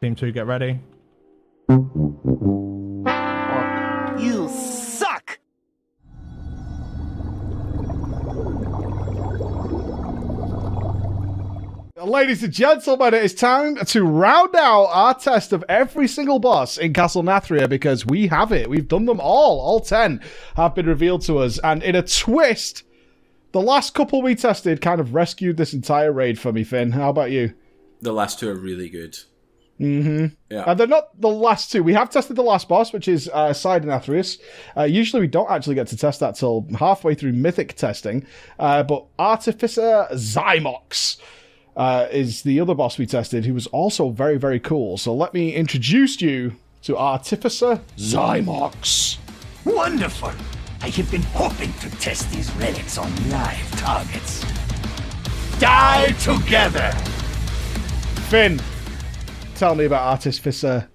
Team 2, get ready. You suck! Ladies and gentlemen, it is time to round out our test of every single boss in Castle Nathria because we have it. We've done them all. All 10 have been revealed to us. And in a twist, the last couple we tested kind of rescued this entire raid for me, Finn. How about you? The last two are really good. Mm-hmm. Yeah. And they're not the last two. We have tested the last boss, which is Sire Denathrius. Usually we don't actually get to test that till halfway through Mythic testing. But Artificer Xy'mox is the other boss we tested, who was also very, very cool. So let me introduce you to Artificer Xy'mox. Wonderful! I have been hoping to test these relics on live targets. Die together! Finn, tell me about Artificer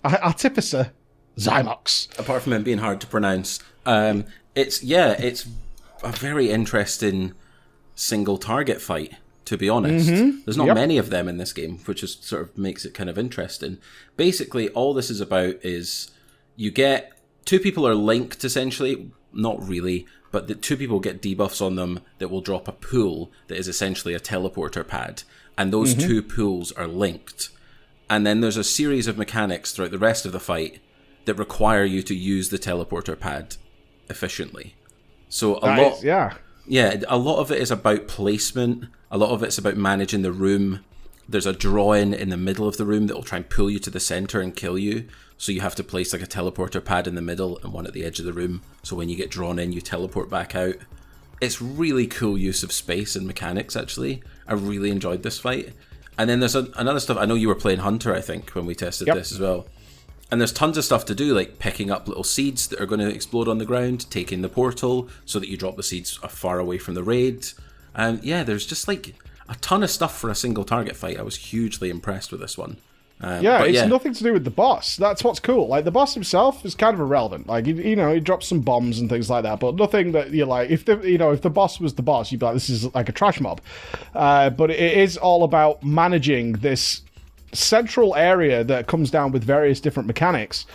Xy'mox. Apart from him being hard to pronounce, it's a very interesting single target fight. To be honest, there's not many of them in this game, which is sort of makes it kind of interesting. Basically, all this is about is you get two people are linked essentially, not really, but the two people get debuffs on them that will drop a pool that is essentially a teleporter pad, and those two pools are linked. And then there's a series of mechanics throughout the rest of the fight that require you to use the teleporter pad efficiently. So a lot of it is about placement. A lot of it's about managing the room. There's a draw-in in the middle of the room that will try and pull you to the center and kill you. So you have to place like a teleporter pad in the middle and one at the edge of the room. So when you get drawn in, you teleport back out. It's really cool use of space and mechanics, actually. I really enjoyed this fight. And then there's another stuff. I know you were playing Hunter, I think, when we tested this as well. And there's tons of stuff to do, like picking up little seeds that are going to explode on the ground, taking the portal so that you drop the seeds far away from the raid. And yeah, there's just like a ton of stuff for a single target fight. I was hugely impressed with this one. It's nothing to do with the boss. That's what's cool. Like, the boss himself is kind of irrelevant. Like, he drops some bombs and things like that, but nothing that you're like, if the boss was the boss, you'd be like, this is like a trash mob. But it is all about managing this central area that comes down with various different mechanics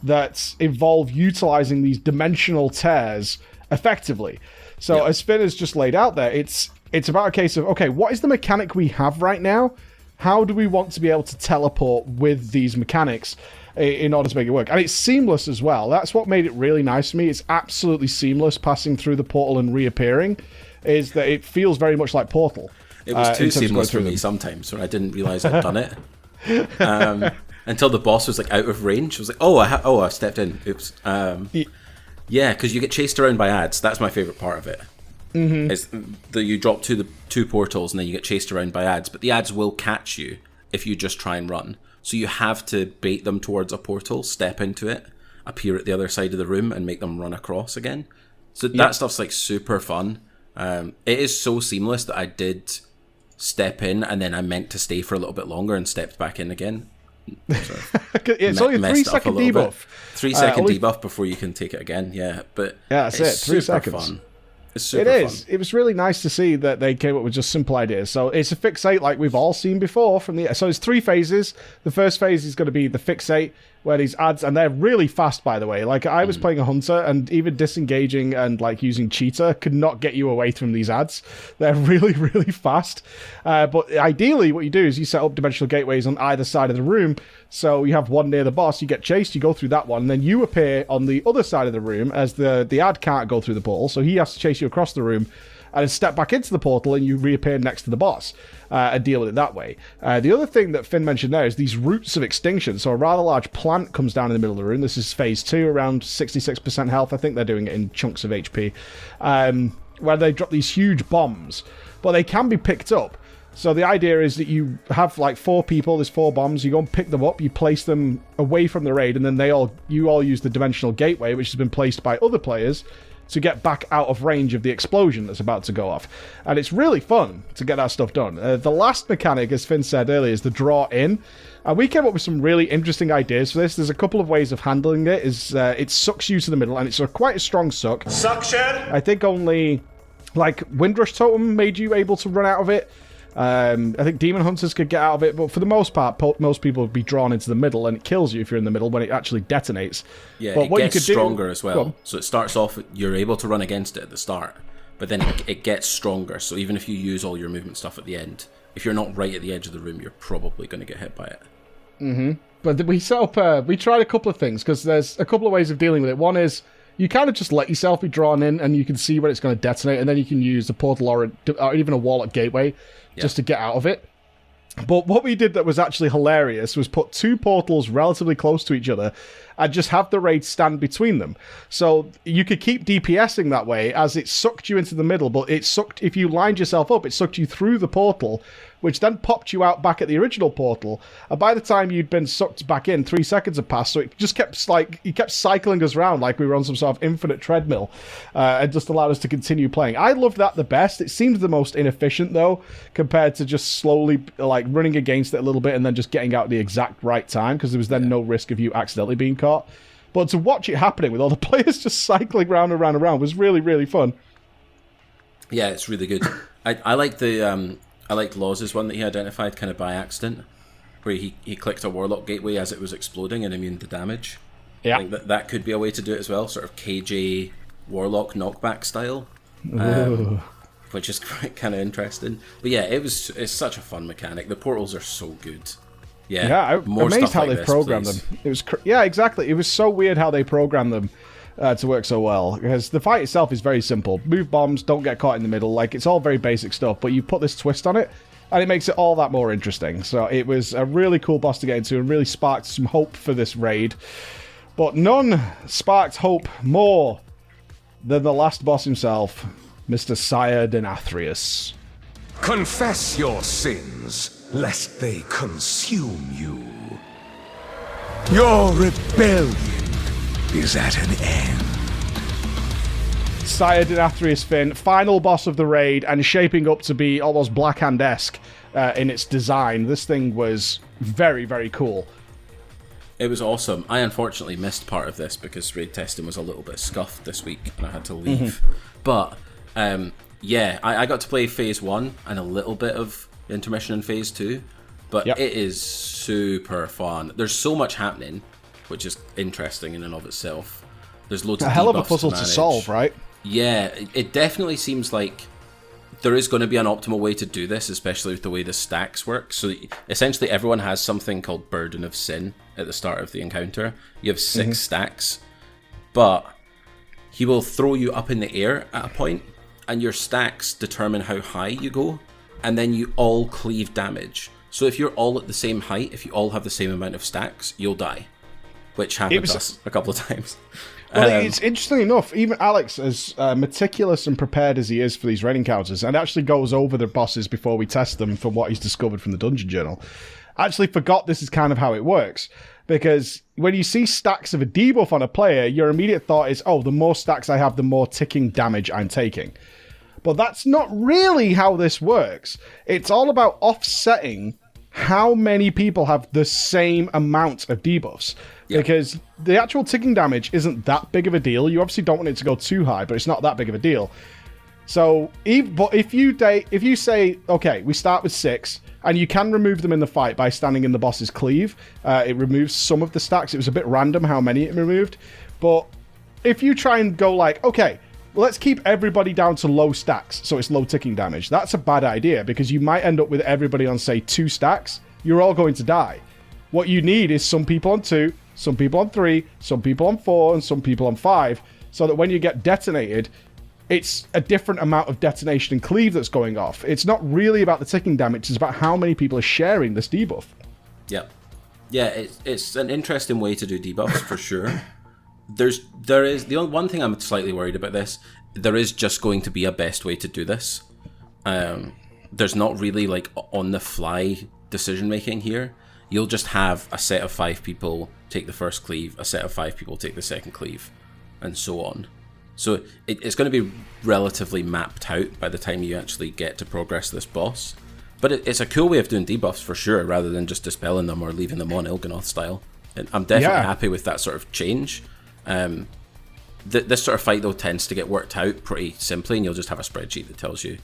that involve utilizing these dimensional tears effectively. So as Finn has just laid out there, it's about a case of, okay, what is the mechanic we have right now? How do we want to be able to teleport with these mechanics in order to make it work? And it's seamless as well. That's what made it really nice to me. It's absolutely seamless passing through the portal and reappearing, is that it feels very much like Portal. It was too seamless for me sometimes when I didn't realize I'd done it. Until the boss was like out of range. I was like, I stepped in. Oops. Yeah, because you get chased around by ads. That's my favorite part of it. Is that you drop to the two portals and then you get chased around by ads. But the ads will catch you if you just try and run. So you have to bait them towards a portal, step into it, appear at the other side of the room, and make them run across again. So that stuff's like super fun. It is so seamless that I did step in and then I meant to stay for a little bit longer and stepped back in again. It's only a 3-second debuff. 3-second debuff before you can take it again. Yeah, but that's it. 3 seconds. Fun. It's super fun. It was really nice to see that they came up with just simple ideas. So it's a fixate like we've all seen before so it's 3 phases. The first phase is going to be the fixate, where these ads, and they're really fast, by the way. Like, I was playing a hunter, and even disengaging and like using cheater could not get you away from these ads. They're really, really fast. But ideally, what you do is you set up dimensional gateways on either side of the room. So you have one near the boss, you get chased, you go through that one, and then you appear on the other side of the room, as the ad can't go through the portal, so he has to chase you across the room and then step back into the portal, and you reappear next to the boss and deal with it that way. The other thing that Finn mentioned there is these roots of extinction. So a rather large plant comes down in the middle of the room. This is phase 2, around 66% health. I think they're doing it in chunks of HP, where they drop these huge bombs, but they can be picked up. So the idea is that you have like 4 people, there's 4 bombs, you go and pick them up, you place them away from the raid, and then you all use the dimensional gateway, which has been placed by other players, to get back out of range of the explosion that's about to go off. And it's really fun to get that stuff done. The last mechanic, as Finn said earlier, is the draw in. And we came up with some really interesting ideas for this. There's a couple of ways of handling it. It sucks you to the middle, and it's quite a strong suck. Suction! I think only like Windrush Totem made you able to run out of it. I think Demon Hunters could get out of it, but for the most part, most people would be drawn into the middle, and it kills you if you're in the middle when it actually detonates. Yeah, but it what gets you could stronger do, as well. So it starts off, you're able to run against it at the start, but then it gets stronger. So even if you use all your movement stuff at the end, if you're not right at the edge of the room, you're probably going to get hit by it. Mm-hmm. But we set up, we tried a couple of things, because there's a couple of ways of dealing with it. One is, you kind of just let yourself be drawn in, and you can see when it's going to detonate, and then you can use a portal or even a wall at gateway just to get out of it. But what we did that was actually hilarious was put 2 portals relatively close to each other and just have the raid stand between them. So you could keep DPSing that way as it sucked you into the middle, but if you lined yourself up, it sucked you through the portal, which then popped you out back at the original portal. And by the time you'd been sucked back in, 3 seconds had passed, so it just kept cycling us around like we were on some sort of infinite treadmill, and just allowed us to continue playing. I loved that the best. It seemed the most inefficient, though, compared to just slowly running against it a little bit and then just getting out at the exact right time, because there was then no risk of you accidentally being caught. But to watch it happening with all the players just cycling round and round and round was really, really fun. Yeah, it's really good. I like the... I liked Law's one that he identified kind of by accident, where he clicked a Warlock Gateway as it was exploding and immune to damage. Yeah. I think that could be a way to do it as well, sort of KJ Warlock knockback style, which is kind of interesting. But yeah, it's such a fun mechanic. The portals are so good. Yeah, I'm amazed how they programmed them. It was exactly. It was so weird how they programmed them to work so well, because the fight itself is very simple. Move bombs, don't get caught in the middle. Like, it's all very basic stuff, but you put this twist on it, and it makes it all that more interesting. So it was a really cool boss to get into, and really sparked some hope for this raid. But none sparked hope more than the last boss himself, Mr. Sire Denathrius. Confess your sins, lest they consume you. Your rebellion is at an end. Sire Denathrius Finn, final boss of the raid, and shaping up to be almost Black Hand-esque in its design. This thing was very, very cool. It was awesome. I unfortunately missed part of this because raid testing was a little bit scuffed this week and I had to leave. But I got to play Phase 1 and a little bit of intermission in Phase 2. But it is super fun. There's so much happening, which is interesting in and of itself. There's loads of a hell of a puzzle to solve, right? Yeah, it definitely seems like there is going to be an optimal way to do this, especially with the way the stacks work. So essentially everyone has something called Burden of Sin at the start of the encounter. You have 6 stacks, but he will throw you up in the air at a point, and your stacks determine how high you go, and then you all cleave damage. So if you're all at the same height, if you all have the same amount of stacks, you'll die. Which happened to us a couple of times. Well, it's interesting enough, even Alex, as meticulous and prepared as he is for these raid encounters, and actually goes over the bosses before we test them from what he's discovered from the Dungeon Journal, actually forgot this is kind of how it works. Because when you see stacks of a debuff on a player, your immediate thought is, oh, the more stacks I have, the more ticking damage I'm taking. But that's not really how this works. It's all about offsetting how many people have the same amount of debuffs. Because the actual ticking damage isn't that big of a deal. You obviously don't want it to go too high, but it's not that big of a deal. So, if you say, okay, we start with 6, and you can remove them in the fight by standing in the boss's cleave, it removes some of the stacks. It was a bit random how many it removed. But if you try and go like, okay, well, let's keep everybody down to low stacks, so it's low ticking damage. That's a bad idea, because you might end up with everybody on, say, 2 stacks. You're all going to die. What you need is some people on 2, some people on 3, some people on 4, and some people on 5, so that when you get detonated, it's a different amount of detonation and cleave that's going off. It's not really about the ticking damage, it's about how many people are sharing this debuff. Yep. Yeah, it's an interesting way to do debuffs, for sure. There is the only one thing I'm slightly worried about this. There is just going to be a best way to do this. There's not really like on the fly decision making here. You'll just have a set of 5 people take the first cleave, a set of 5 people take the second cleave, and so on. So it's going to be relatively mapped out by the time you actually get to progress this boss. But it's a cool way of doing debuffs for sure, rather than just dispelling them or leaving them on Il'gynoth style. And I'm definitely happy with that sort of change. This sort of fight though tends to get worked out pretty simply, and you'll just have a spreadsheet that tells you,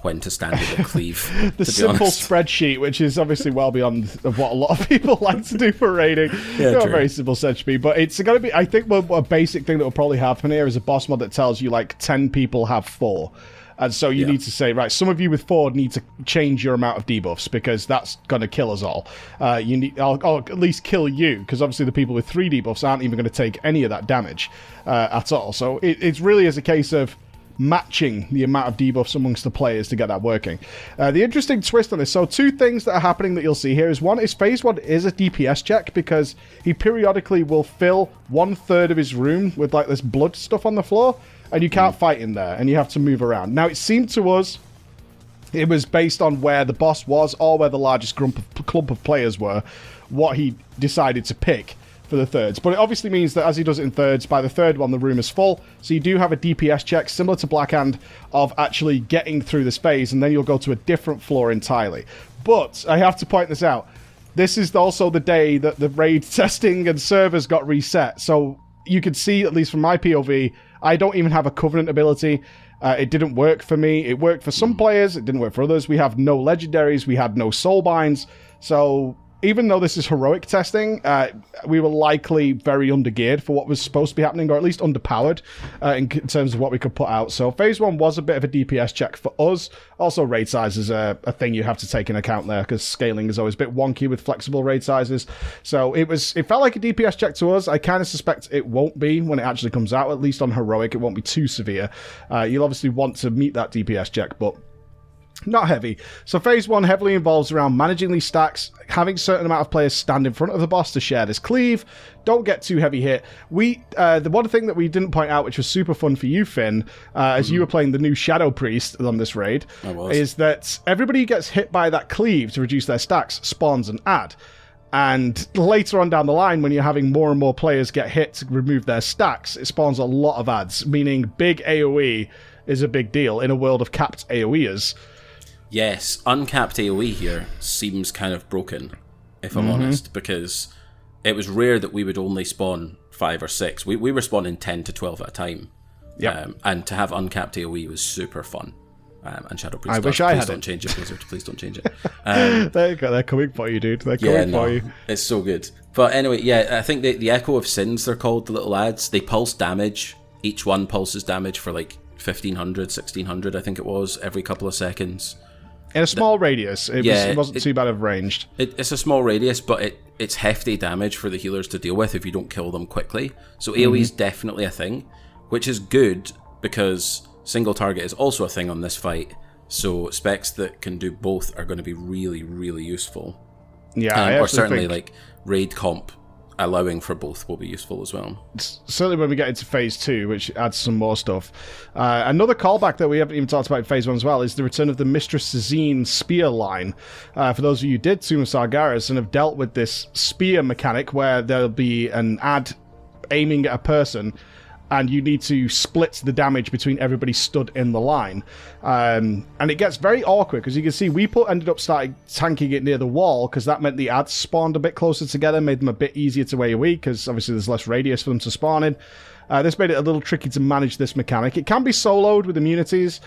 when to stand in and cleave. The simple spreadsheet, which is obviously well beyond of what a lot of people like to do for raiding. Yeah, Not a very simple spreadsheet, but it's going to be, I think, a basic thing that will probably happen here is a boss mod that tells you like 10 people have 4. And so you need to say, right, some of you with 4 need to change your amount of debuffs because that's going to kill us all. You need, I'll at least kill you, because obviously the people with 3 debuffs aren't even going to take any of that damage at all. So it really is a case of matching the amount of debuffs amongst the players to get that working. The interesting twist on this, so 2 things that are happening that you'll see here is one is phase 1 is a DPS check because he periodically will fill 1/3 of his room with like this blood stuff on the floor, and you can't fight in there, and you have to move around. Now, it seemed to us it was based on where the boss was or where the largest clump of players were, what he decided to pick for the thirds. But it obviously means that as he does it in thirds, by the third one, the room is full. So you do have a DPS check, similar to Blackhand, of actually getting through this phase, and then you'll go to a different floor entirely. But I have to point this out. This is also the day that the raid testing and servers got reset. So you could see, at least from my POV, I don't even have a Covenant ability. It didn't work for me. It worked for some players. It didn't work for others. We have no legendaries. We had no soulbinds. So even though this is heroic testing, we were likely very undergeared for what was supposed to be happening, or at least underpowered in terms of what we could put out. So phase 1 was a bit of a DPS check for us. Also, raid size is a thing you have to take into account there, because scaling is always a bit wonky with flexible raid sizes. So it felt like a DPS check to us. I kind of suspect it won't be when it actually comes out, at least on heroic. It won't be too severe. You'll obviously want to meet that DPS check, but not heavy. So phase 1 heavily involves around managing these stacks, having a certain amount of players stand in front of the boss to share this cleave. Don't get too heavy hit. The one thing that we didn't point out, which was super fun for you, Finn, as you were playing the new Shadow Priest on this raid, is that everybody who gets hit by that cleave to reduce their stacks spawns an ad. And later on down the line, when you're having more and more players get hit to remove their stacks, it spawns a lot of ads, meaning big AoE is a big deal in a world of capped AoEers. Yes, uncapped AoE here seems kind of broken, if I'm honest, because it was rare that we would only spawn 5 or 6. We were spawning 10 to 12 at a time. And to have uncapped AoE was super fun. And Shadow Priest. I wish I had it. Please don't change it, Blizzard. Please don't change it. They're coming for you, dude. They're coming for you. It's so good. But anyway, I think the Echo of Sins, they're called, the little ads, they pulse damage. Each one pulses damage for like 1,500, 1,600, I think it was, every couple of seconds. In a small radius. It wasn't too bad of ranged. It's a small radius, but it's hefty damage for the healers to deal with if you don't kill them quickly. So AoE is definitely a thing, which is good because single target is also a thing on this fight. So specs that can do both are going to be really, really useful. Yeah, or certainly like raid comp allowing for both will be useful as well. Certainly when we get into phase 2, which adds some more stuff. Another callback that we haven't even talked about in phase 1 as well is the return of the Mistress Zine spear line. For those of you who did Tomb of Sargeras and have dealt with this spear mechanic where there'll be an ad aiming at a person and you need to split the damage between everybody stood in the line. And it gets very awkward, because you can see we ended up tanking it near the wall, because that meant the ads spawned a bit closer together, made them a bit easier to AoE, because obviously there's less radius for them to spawn in. This made it a little tricky to manage this mechanic. It can be soloed with immunities,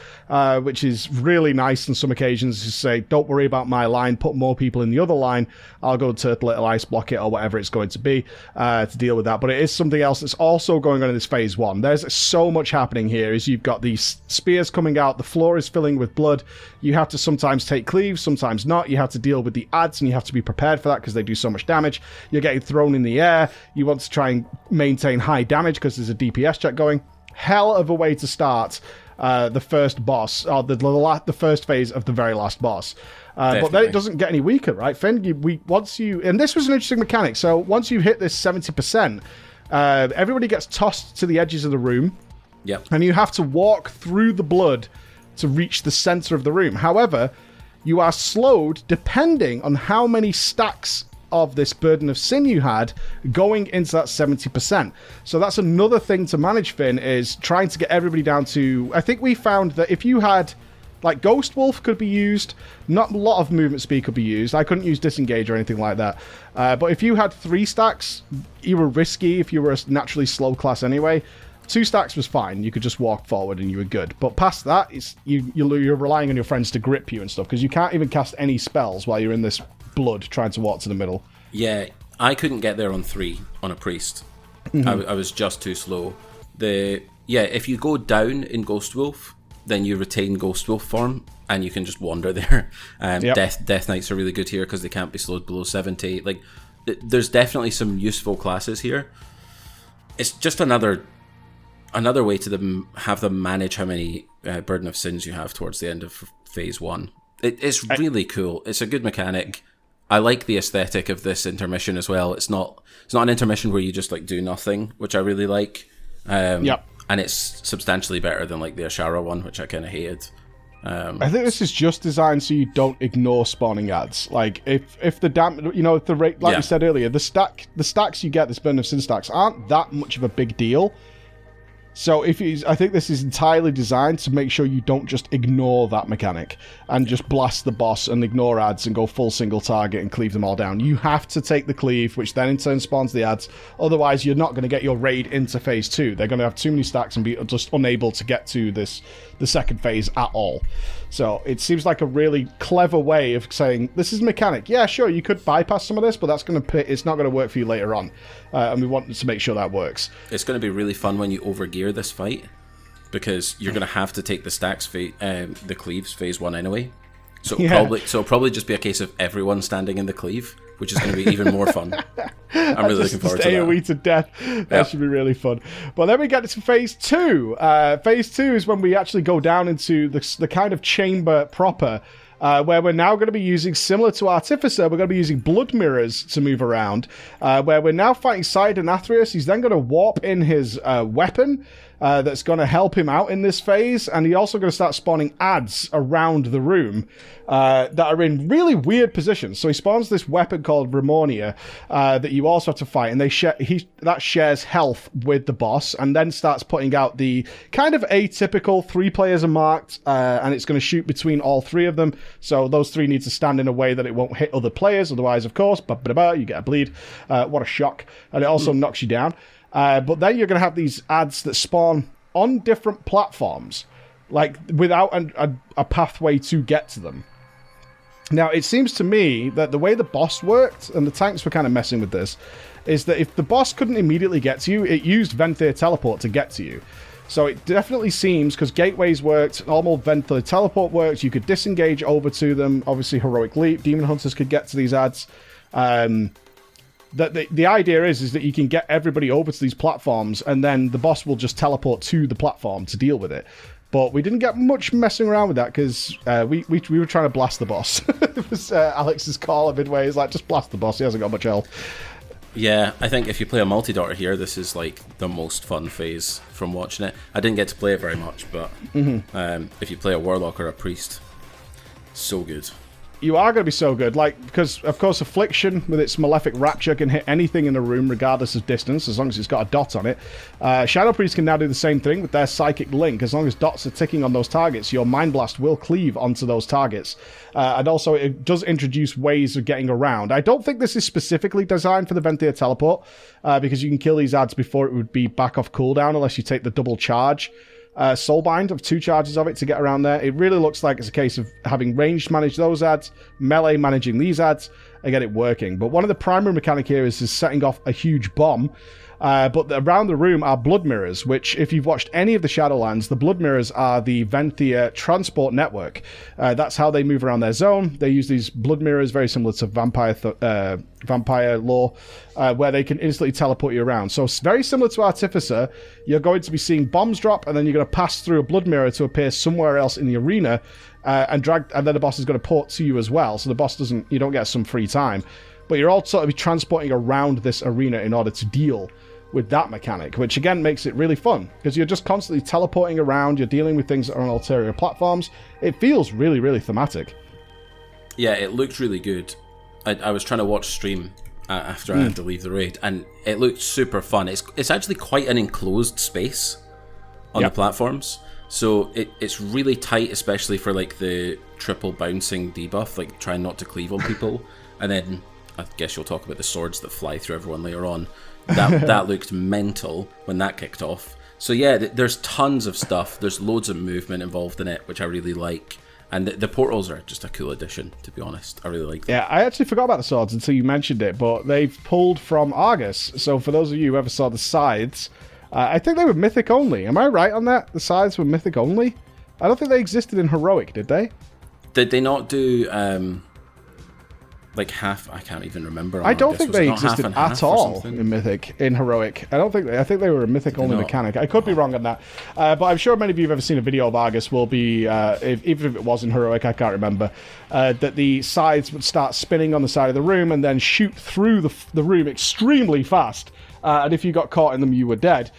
which is really nice on some occasions, to say, don't worry about my line, put more people in the other line, I'll go turtle it or ice block it or whatever it's going to be to deal with that. But it is something else that's also going on in this phase 1. There's so much happening here, as you've got these spears coming out, the floor is filling with blood, you have to sometimes take cleaves, sometimes not, you have to deal with the ads and you have to be prepared for that because they do so much damage, you're getting thrown in the air, you want to try and maintain high damage because there's a DPS check going. Hell of a way to start the first boss, or the first phase of the very last boss. But then it doesn't get any weaker, right, Finn? And this was an interesting mechanic. So once you hit this 70%, everybody gets tossed to the edges of the room. Yep. And you have to walk through the blood to reach the center of the room. However, you are slowed depending on how many stacks of this burden of sin you had going into that 70%. So that's another thing to manage, Finn, is trying to get everybody down to... I think we found that if you had... Like, Ghost Wolf could be used. Not a lot of movement speed could be used. I couldn't use Disengage or anything like that. But if you had 3 stacks, you were risky if you were a naturally slow class anyway. 2 stacks was fine. You could just walk forward and you were good. But past that, you're relying on your friends to grip you and stuff, because you can't even cast any spells while you're in this blood trying to walk to the middle. Yeah, I couldn't get there on 3 on a priest. I was just too slow. If you go down in Ghost Wolf, then you retain Ghost Wolf form, and you can just wander there. Death Knights are really good here because they can't be slowed below 70. Like, there's definitely some useful classes here. It's just another way to have them manage how many Burden of Sins you have towards the end of phase 1. It's really cool. It's a good mechanic. I like the aesthetic of this intermission as well. It's not an intermission where you just like do nothing, which I really like. And it's substantially better than like the Ashara one, which I kind of hated. I think this is just designed so you don't ignore spawning ads. Like if the you said earlier, the stacks you get, the Burden of Sin stacks, aren't that much of a big deal. So I think this is entirely designed to make sure you don't just ignore that mechanic and just blast the boss and ignore ads and go full single target and cleave them all down. You have to take the cleave, which then in turn spawns the ads. Otherwise, you're not going to get your raid into phase 2. They're going to have too many stacks and be just unable to get to the second phase at all. So it seems like a really clever way of saying, this is a mechanic. Yeah, sure, you could bypass some of this, but it's not going to work for you later on. And we want to make sure that works. It's going to be really fun when you overgear this fight, because you're going to have to take the stacks, the cleaves phase 1 anyway. So it'll probably just be a case of everyone standing in the cleave, which is going to be even more fun. I'm really looking forward to that. AoE to death. That should be really fun. But then we get to phase 2. Phase 2 is when we actually go down into the kind of chamber proper, where we're now going to be using, similar to Artificer, we're going to be using blood mirrors to move around, where we're now fighting Sire Denathrius. He's then going to warp in his weapon that's going to help him out in this phase, and he's also going to start spawning ads around the room that are in really weird positions. So he spawns this weapon called Ramonia that you also have to fight, and that shares health with the boss, and then starts putting out the kind of atypical 3 players are marked, and it's going to shoot between all 3 of them. So those 3 need to stand in a way that it won't hit other players, otherwise, of course, you get a bleed. What a shock. And it also knocks you down. But then you're going to have these ads that spawn on different platforms, like without a pathway to get to them. Now, it seems to me that the way the boss worked, and the tanks were kind of messing with this, is that if the boss couldn't immediately get to you, it used Nathria teleport to get to you. So it definitely seems, because gateways worked, normal Nathria teleport worked, you could disengage over to them, obviously Heroic Leap, Demon Hunters could get to these ads. The idea is that you can get everybody over to these platforms, and then the boss will just teleport to the platform to deal with it. But we didn't get much messing around with that, because we were trying to blast the boss. It was Alex's call midway. He's like, just blast the boss, he hasn't got much health. Yeah, I think if you play a multi-daughter here, this is like the most fun phase from watching it. I didn't get to play it very much, but if you play a warlock or a priest, so good. You are going to be so good, because, of course, Affliction, with its Malefic Rapture, can hit anything in the room, regardless of distance, as long as it's got a dot on it. Shadow Priest can now do the same thing with their Psychic Link. As long as dots are ticking on those targets, your Mind Blast will cleave onto those targets. And also, it does introduce ways of getting around. I don't think this is specifically designed for the Nathria teleport, because you can kill these ads before it would be back off cooldown, unless you take the double charge. Soulbind of 2 charges of it to get around there. It really looks like it's a case of having ranged manage those ads, melee managing these ads, and get it working. But one of the primary mechanic here is setting off a huge bomb. But around the room are blood mirrors, which, if you've watched any of the Shadowlands, the blood mirrors are the Nathria transport network. That's how they move around their zone. They use these blood mirrors, very similar to vampire lore, where they can instantly teleport you around. So very similar to Artificer, you're going to be seeing bombs drop, and then you're going to pass through a blood mirror to appear somewhere else in the arena, and then the boss is going to port to you as well. So the boss you don't get some free time, but you're all sort of transporting around this arena in order to deal with that mechanic, which again makes it really fun, because you're just constantly teleporting around, you're dealing with things that are on ulterior platforms. It feels really, really thematic. Yeah, it looked really good. I was trying to watch stream after I had to leave the raid, and it looked super fun. It's actually quite an enclosed space on the platforms, so it's really tight, especially for like the triple bouncing debuff, like trying not to cleave on people. And then I guess you'll talk about the swords that fly through everyone later on. That looked mental when that kicked off. So yeah, there's tons of stuff. There's loads of movement involved in it, which I really like. And the portals are just a cool addition, to be honest. I really like them. Yeah, I actually forgot about the swords until you mentioned it, but they've pulled from Argus. So for those of you who ever saw the scythes, I think they were Mythic only. Am I right on that? The scythes were Mythic only? I don't think they existed in Heroic, did they? Did they not do like half? I can't even remember. I don't think they existed at all in Mythic, in Heroic. I think they were a Mythic only mechanic. I could be wrong on that, but I'm sure many of you who've ever seen a video of Argus will be, even if it was in Heroic, I can't remember, that the scythes would start spinning on the side of the room and then shoot through the room extremely fast, and if you got caught in them, you were dead.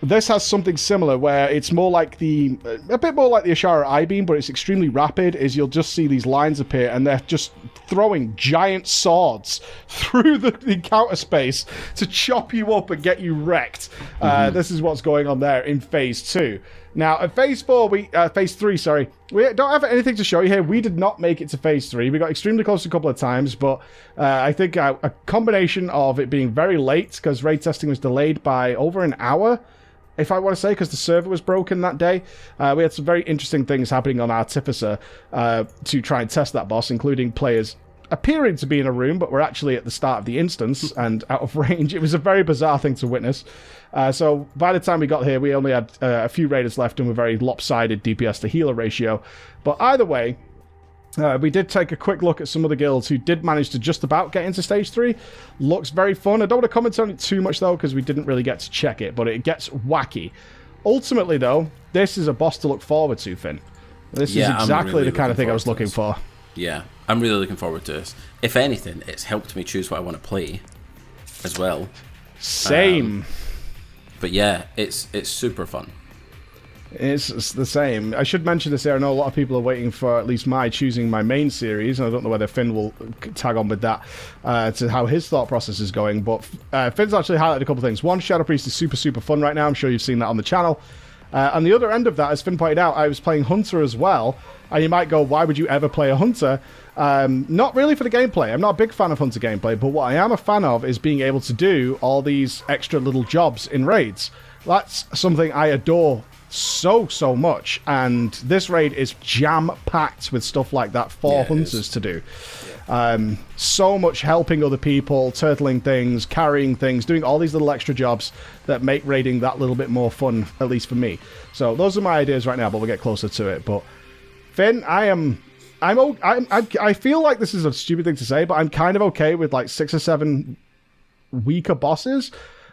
This has something similar where it's more like a bit more like the Ashara I-Beam, but it's extremely rapid. Is you'll just see these lines appear and they're just throwing giant swords through the encounter space to chop you up and get you wrecked. This is what's going on there in Phase 2. Now, at Phase 3, sorry, we don't have anything to show you here. We did not make it to Phase 3. We got extremely close a couple of times, but I think a combination of it being very late, because raid testing was delayed by over an hour, if I want to say, because the server was broken that day. We had some very interesting things happening on Artificer to try and test that boss, including players appearing to be in a room, but we're actually at the start of the instance and out of range. It was a very bizarre thing to witness. So by the time we got here, we only had a few raiders left and we're very lopsided DPS to healer ratio. But either way, we did take a quick look at some of the guilds who did manage to just about get into Stage 3. Looks very fun. I don't want to comment on it too much, though, because we didn't really get to check it, but it gets wacky. Ultimately, though, this is a boss to look forward to, Finn. This is exactly really the kind of thing I was looking for. Yeah, I'm really looking forward to this. If anything, it's helped me choose what I want to play as well. Same. But yeah, it's super fun. It's the same. I should mention this here. I know a lot of people are waiting for at least my choosing my main series, and I don't know whether Finn will tag on with that to how his thought process is going. But Finn's actually highlighted a couple of things. One, Shadow Priest is super, super fun right now. I'm sure you've seen that on the channel. On the other end of that, as Finn pointed out, I was playing Hunter as well. And you might go, why would you ever play a Hunter? Not really for the gameplay. I'm not a big fan of Hunter gameplay, but what I am a fan of is being able to do all these extra little jobs in raids. That's something I adore so much, and this raid is jam-packed with stuff like that for Hunters to do. So much helping other people, turtling things, carrying things, doing all these little extra jobs that make raiding that little bit more fun, at least for me. So those are my ideas right now, but we'll get closer to it. But Finn, I feel like this is a stupid thing to say, but I'm kind of okay with like 6 or 7 weaker bosses,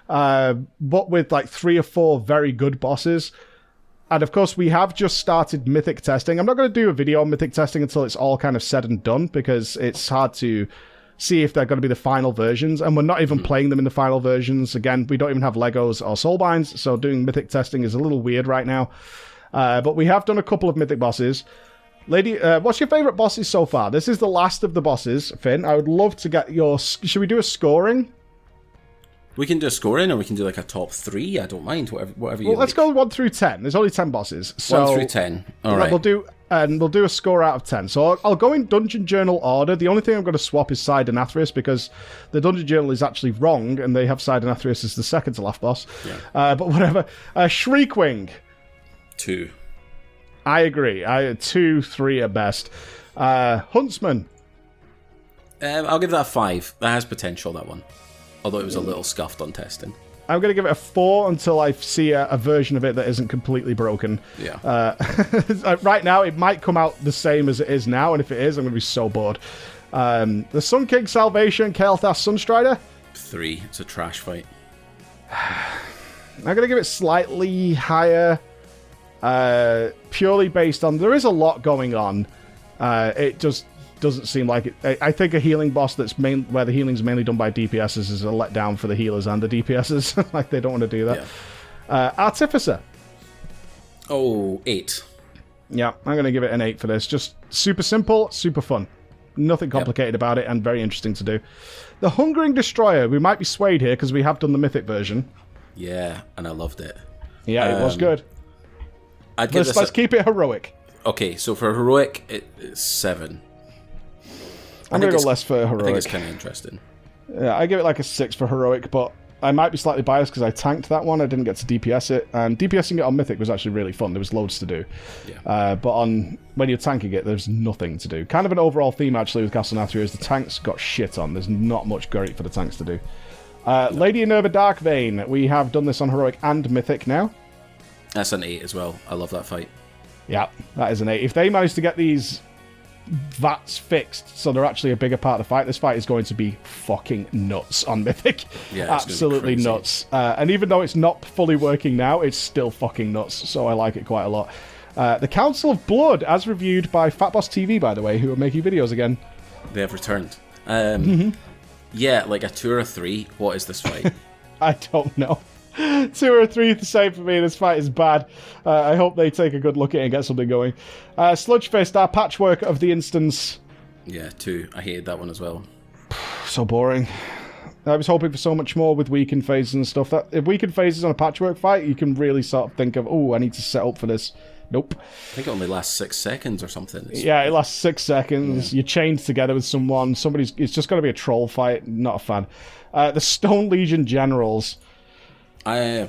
but with like 3 or 4 very good bosses. And of course, we have just started Mythic testing. I'm not going to do a video on Mythic testing until it's all kind of said and done, because it's hard to see if they're going to be the final versions, and we're not even playing them in the final versions. Again, we don't even have Legos or Soulbinds, so doing Mythic testing is a little weird right now. But we have done a couple of Mythic bosses. Lady, what's your favourite bosses so far? This is the last of the bosses, Finn. I would love to get your... Should we do a scoring? We can do a scoring, or we can do like a top 3. I don't mind, whatever you like. Let's go 1 through 10. There's only 10 bosses. So 1 through 10. All right. We'll do a score out of 10. So I'll go in Dungeon Journal order. The only thing I'm going to swap is Sire Denathrius, because the Dungeon Journal is actually wrong, and they have Sire Denathrius as the second to last boss. Yeah. But whatever. Shriekwing. 2. I agree. 2, 3 at best. Huntsman. I'll give that a 5. That has potential, that one. Although it was a little scuffed on testing. I'm going to give it a 4 until I see a version of it that isn't completely broken. Yeah. Right now, it might come out the same as it is now, and if it is, I'm going to be so bored. The Sun King Salvation, Kael'thas Sunstrider. 3. It's a trash fight. I'm going to give it slightly higher, purely based on... There is a lot going on. It just doesn't seem like it. I think a healing boss where the healing's mainly done by DPSs is a letdown for the healers and the DPSs. Like, they don't want to do that. Yeah. Artificer. 8. Yeah, I'm going to give it an 8 for this. Just super simple, super fun. Nothing complicated about it, and very interesting to do. The Hungering Destroyer. We might be swayed here because we have done the Mythic version. Yeah, and I loved it. Yeah, it was good. Let's keep it heroic. Okay, so for heroic, it's 7. I'm going to go less for heroic. I think it's kind of interesting. Yeah, I give it like a 6 for heroic, but I might be slightly biased because I tanked that one. I didn't get to DPS it. And DPSing it on Mythic was actually really fun. There was loads to do. Yeah. But when you're tanking it, there's nothing to do. Kind of an overall theme, actually, with Castle Nathria is the tanks got shit on. There's not much great for the tanks to do. Lady Enerva Darkvein. We have done this on Heroic and Mythic now. That's an 8 as well. I love that fight. Yeah, that is an 8. If they manage to get these VATs fixed so they're actually a bigger part of the fight, this fight is going to be fucking nuts on Mythic. Yeah, absolutely nuts. And even though it's not fully working now, it's still fucking nuts, so I like it quite a lot. The Council of Blood, as reviewed by Fat Boss TV, by the way, who are making videos again. They have returned. Yeah, like a 2 or a 3. What is this fight? I don't know. 2 or 3 the same for me. This fight is bad. I hope they take a good look at it and get something going. Sludge Fist, our patchwork of the instance. Yeah, 2. I hated that one as well. So boring. I was hoping for so much more with weakened phases and stuff. That if weakened phases on a patchwork fight, you can really sort of think of, oh, I need to set up for this. Nope. I think it only lasts 6 seconds or something. Yeah, it lasts 6 seconds. You're chained together with someone. It's just going to be a troll fight. Not a fan. The Stone Legion Generals. 1.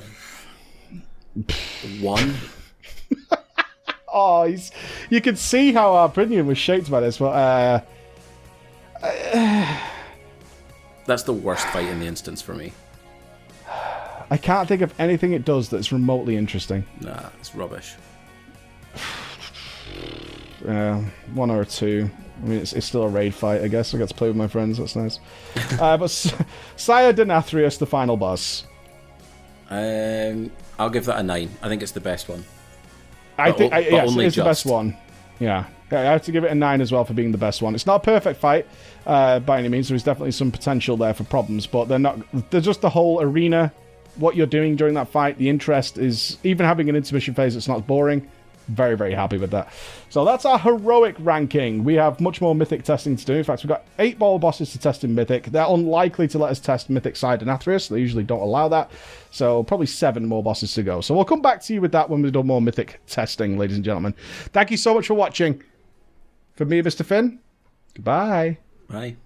Oh, you can see how our opinion was shaped by this, but that's the worst fight in the instance for me. I can't think of anything it does that's remotely interesting. Nah, it's rubbish. 1 or 2. I mean, it's still a raid fight, I guess. I get to play with my friends. That's nice. But Sire Denathrius, the final boss. I'll give that a 9. I think it's the best one. I think it's the best one. Yeah, I have to give it a 9 as well for being the best one. It's not a perfect fight by any means. There's definitely some potential there for problems, but they're just the whole arena, what you're doing during that fight, the interest is, even having an intermission phase that's not boring. Very, very happy with that. So that's our heroic ranking. We have much more Mythic testing to do. In fact, we've got 8 ball bosses to test in Mythic. They're unlikely to let us test Mythic Sire Denathrius. They usually don't allow that. So probably 7 more bosses to go. So we'll come back to you with that when we do more Mythic testing, ladies and gentlemen. Thank you so much for watching. From me, Mr. Finn, goodbye. Bye.